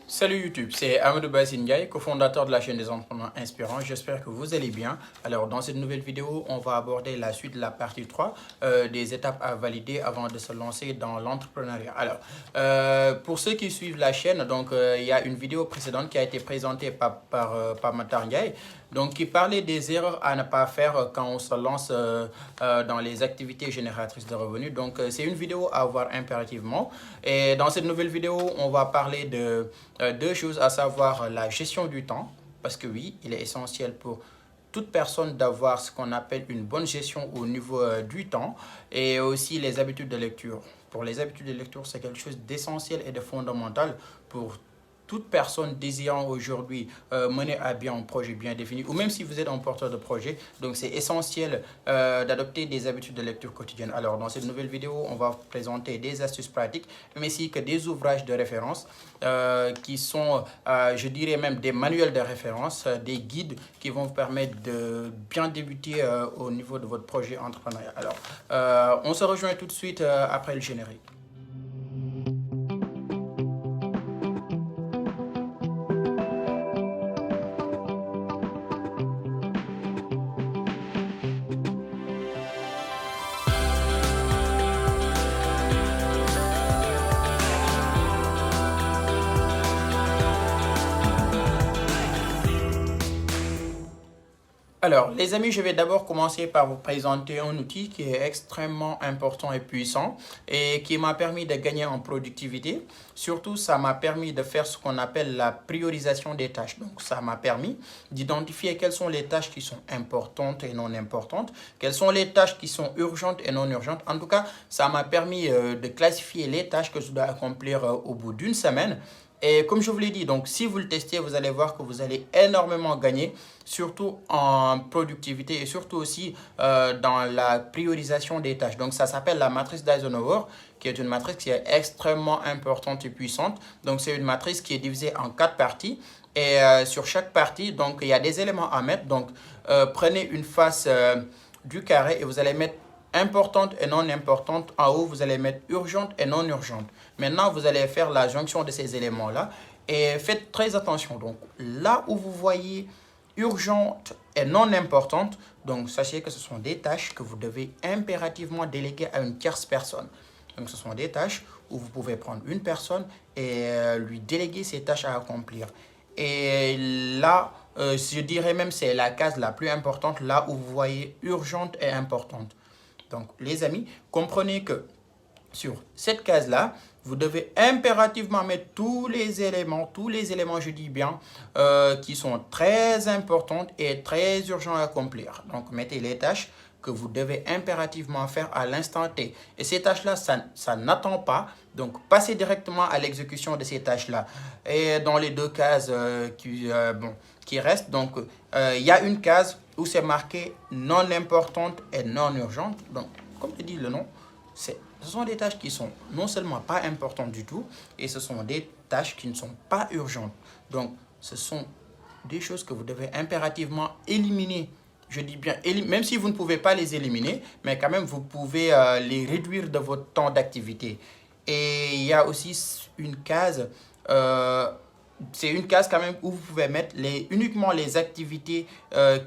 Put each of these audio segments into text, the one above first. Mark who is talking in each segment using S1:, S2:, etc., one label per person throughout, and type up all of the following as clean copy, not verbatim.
S1: Salut YouTube, c'est Amadou Ndiaye, cofondateur de la chaîne des entrepreneurs inspirants. J'espère que vous allez bien. Alors, dans cette nouvelle vidéo, on va aborder la suite de la partie 3 des étapes à valider avant de se lancer dans l'entrepreneuriat. Alors, pour ceux qui suivent la chaîne, donc il y a une vidéo précédente qui a été présentée par Matar Ndiaye, donc qui parlait des erreurs à ne pas faire quand on se lance dans les activités génératrices de revenus. Donc, c'est une vidéo à voir impérativement. Et dans cette nouvelle vidéo, on va parler de deux choses, à savoir la gestion du temps, parce que oui, il est essentiel pour toute personne d'avoir ce qu'on appelle une bonne gestion au niveau du temps, et aussi les habitudes de lecture. Pour les habitudes de lecture, c'est quelque chose d'essentiel et de fondamental pour toute personne désirant aujourd'hui mener à bien un projet bien défini, ou même si vous êtes un porteur de projet. Donc c'est essentiel d'adopter des habitudes de lecture quotidienne. Alors dans cette nouvelle vidéo, on va présenter des astuces pratiques, mais aussi que des ouvrages de référence qui sont, je dirais même des manuels de référence, des guides qui vont vous permettre de bien débuter au niveau de votre projet entrepreneurial. Alors on se rejoint tout de suite après le générique. Alors, les amis, je vais d'abord commencer par vous présenter un outil qui est extrêmement important et puissant et qui m'a permis de gagner en productivité. Surtout, ça m'a permis de faire ce qu'on appelle la priorisation des tâches. Donc, ça m'a permis d'identifier quelles sont les tâches qui sont importantes et non importantes, quelles sont les tâches qui sont urgentes et non urgentes. En tout cas, ça m'a permis de classifier les tâches que je dois accomplir au bout d'une semaine. Et comme je vous l'ai dit, donc si vous le testez, vous allez voir que vous allez énormément gagner, surtout en productivité et surtout aussi dans la priorisation des tâches. Donc ça s'appelle la matrice d'Eisenhower, qui est une matrice qui est extrêmement importante et puissante. Donc c'est une matrice qui est divisée en 4 parties. Et sur chaque partie, donc il y a des éléments à mettre. Donc prenez une face du carré et vous allez mettre importante et non importante. En haut, vous allez mettre urgente et non urgente. Maintenant, vous allez faire la jonction de ces éléments-là et faites très attention. Donc, là où vous voyez urgente et non importante, donc sachez que ce sont des tâches que vous devez impérativement déléguer à une tierce personne. Donc, ce sont des tâches où vous pouvez prendre une personne et lui déléguer ces tâches à accomplir. Et là, je dirais même c'est la case la plus importante, là où vous voyez urgente et importante. Donc, les amis, comprenez que sur cette case-là, vous devez impérativement mettre tous les éléments, je dis bien, qui sont très importants et très urgents à accomplir. Donc, mettez les tâches que vous devez impérativement faire à l'instant T. Et ces tâches-là, ça n'attend pas. Donc, passez directement à l'exécution de ces tâches-là. Et dans les deux cases qui restent, donc, il y a une case où c'est marqué non importante et non urgente. Donc, comme le dit le nom, ce sont des tâches qui sont non seulement pas importantes du tout, et ce sont des tâches qui ne sont pas urgentes. Donc, ce sont des choses que vous devez impérativement éliminer. Je dis bien, même si vous ne pouvez pas les éliminer, mais quand même, vous pouvez les réduire de votre temps d'activité. Et il y a aussi une case, c'est une case quand même où vous pouvez mettre uniquement les activités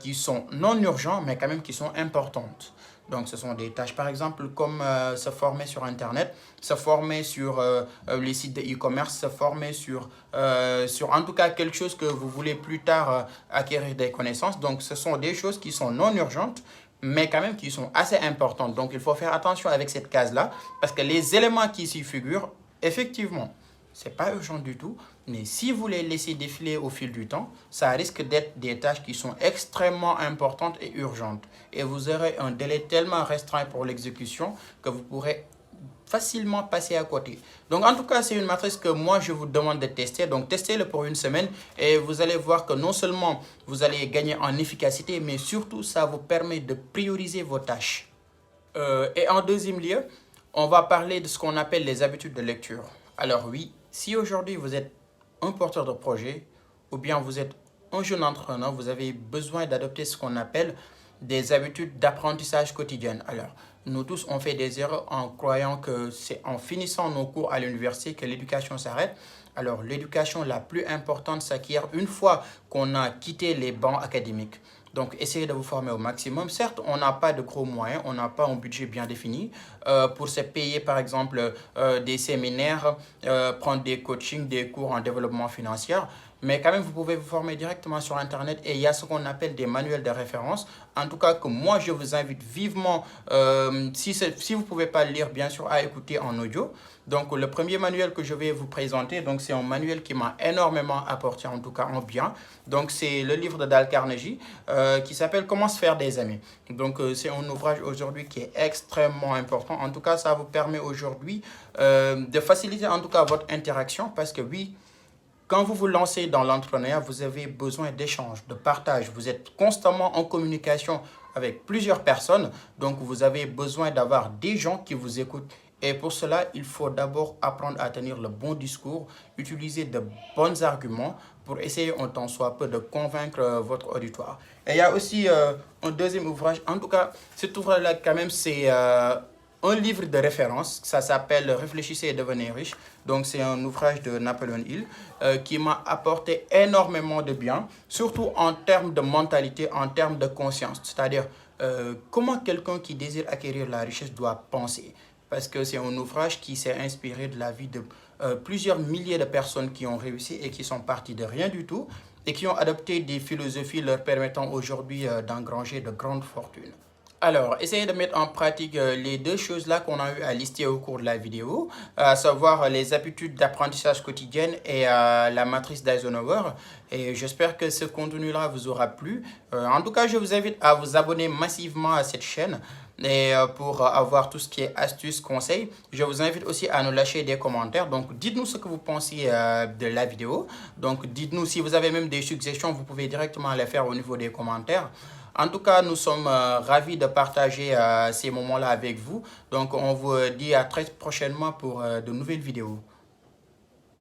S1: qui sont non urgentes, mais quand même qui sont importantes. Donc, ce sont des tâches, par exemple, comme se former sur Internet, se former sur les sites de e-commerce, se former sur en tout cas quelque chose que vous voulez plus tard acquérir des connaissances. Donc, ce sont des choses qui sont non urgentes, mais quand même qui sont assez importantes. Donc, il faut faire attention avec cette case-là, parce que les éléments qui s'y figurent, effectivement, ce n'est pas urgent du tout, mais si vous les laissez défiler au fil du temps, ça risque d'être des tâches qui sont extrêmement importantes et urgentes. Et vous aurez un délai tellement restreint pour l'exécution que vous pourrez facilement passer à côté. Donc en tout cas, c'est une matrice que moi je vous demande de tester. Donc testez-le pour une semaine et vous allez voir que non seulement vous allez gagner en efficacité, mais surtout ça vous permet de prioriser vos tâches. Et en deuxième lieu, on va parler de ce qu'on appelle les habitudes de lecture. Alors oui, si aujourd'hui vous êtes un porteur de projet ou bien vous êtes un jeune entrepreneur, vous avez besoin d'adopter ce qu'on appelle des habitudes d'apprentissage quotidienne. Alors, nous tous, on fait des erreurs en croyant que c'est en finissant nos cours à l'université que l'éducation s'arrête, Alors, l'éducation la plus importante s'acquiert une fois qu'on a quitté les bancs académiques. Donc, essayez de vous former au maximum. Certes, on n'a pas de gros moyens, on n'a pas un budget bien défini pour se payer, par exemple, des séminaires, prendre des coachings, des cours en développement financier. Mais quand même, vous pouvez vous former directement sur Internet et il y a ce qu'on appelle des manuels de référence. En tout cas, que moi, je vous invite vivement, si vous ne pouvez pas le lire, bien sûr, à écouter en audio. Donc, le premier manuel que je vais vous présenter, donc c'est un manuel qui m'a énormément apporté, en tout cas en bien. Donc, c'est le livre de Dale Carnegie qui s'appelle Comment se faire des amis. Donc, c'est un ouvrage aujourd'hui qui est extrêmement important. En tout cas, ça vous permet aujourd'hui de faciliter en tout cas votre interaction parce que oui, quand vous vous lancez dans l'entrepreneuriat, vous avez besoin d'échanges, de partage. Vous êtes constamment en communication avec plusieurs personnes. Donc, vous avez besoin d'avoir des gens qui vous écoutent. Et pour cela, il faut d'abord apprendre à tenir le bon discours, utiliser de bons arguments pour essayer en tant soit peu de convaincre votre auditoire. Et il y a aussi un deuxième ouvrage. En tout cas, cet ouvrage-là, quand même, c'est un livre de référence. Ça s'appelle Réfléchissez et devenez riche. Donc, c'est un ouvrage de Napoléon Hill qui m'a apporté énormément de bien, surtout en termes de mentalité, en termes de conscience. C'est-à-dire, comment quelqu'un qui désire acquérir la richesse doit penser. Parce que c'est un ouvrage qui s'est inspiré de la vie de plusieurs milliers de personnes qui ont réussi et qui sont parties de rien du tout et qui ont adopté des philosophies leur permettant aujourd'hui d'engranger de grandes fortunes. Alors, essayez de mettre en pratique les deux choses-là qu'on a eu à lister au cours de la vidéo, à savoir les habitudes d'apprentissage quotidiennes et la matrice d'Eisenhower. Et j'espère que ce contenu-là vous aura plu. En tout cas, je vous invite à vous abonner massivement à cette chaîne. Et pour avoir tout ce qui est astuces, conseils, je vous invite aussi à nous lâcher des commentaires. Donc, dites-nous ce que vous pensez de la vidéo. Donc, dites-nous si vous avez même des suggestions, vous pouvez directement les faire au niveau des commentaires. En tout cas, nous sommes ravis de partager ces moments-là avec vous. Donc, on vous dit à très prochainement pour de nouvelles vidéos.